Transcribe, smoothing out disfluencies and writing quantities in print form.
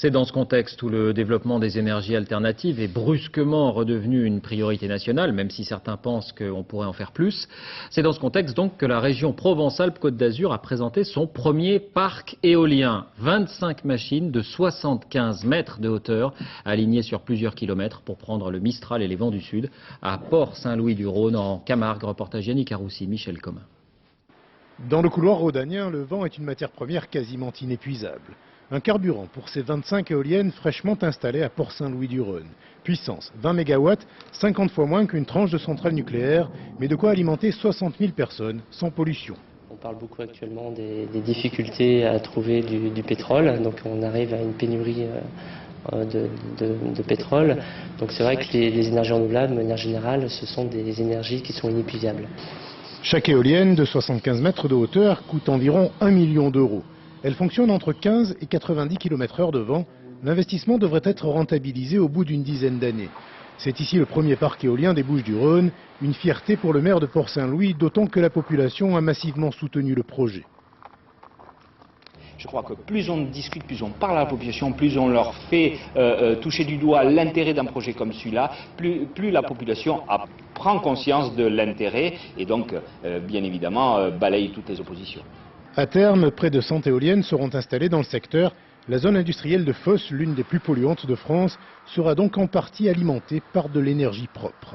C'est dans ce contexte où le développement des énergies alternatives est brusquement redevenu une priorité nationale, même si certains pensent qu'on pourrait en faire plus. C'est dans ce contexte donc que la région Provence-Alpes-Côte d'Azur a présenté son premier parc éolien. 25 machines de 75 mètres de hauteur, alignées sur plusieurs kilomètres pour prendre le Mistral et les vents du Sud à Port-Saint-Louis-du-Rhône en Camargue. Reportage Yannick Aroussi, Michel Comin. Dans le couloir rhodanien, le vent est une matière première quasiment inépuisable. Un carburant pour ces 25 éoliennes fraîchement installées à Port-Saint-Louis-du-Rhône. Puissance 20 MW, 50 fois moins qu'une tranche de centrale nucléaire, mais de quoi alimenter 60 000 personnes sans pollution. On parle beaucoup actuellement des difficultés à trouver du pétrole, donc on arrive à une pénurie de pétrole. Donc c'est vrai que les énergies renouvelables, de manière générale, ce sont des énergies qui sont inépuisables. Chaque éolienne de 75 mètres de hauteur coûte environ 1 million d'euros. Elle fonctionne entre 15 et 90 km/h de vent. L'investissement devrait être rentabilisé au bout d'une dizaine d'années. C'est ici le premier parc éolien des Bouches-du-Rhône, une fierté pour le maire de Port-Saint-Louis, d'autant que la population a massivement soutenu le projet. Je crois que plus on discute, plus on parle à la population, plus on leur fait toucher du doigt l'intérêt d'un projet comme celui-là, plus la population prend conscience de l'intérêt et donc, bien évidemment, balaye toutes les oppositions. À terme, près de 100 éoliennes seront installées dans le secteur. La zone industrielle de Fos, l'une des plus polluantes de France, sera donc en partie alimentée par de l'énergie propre.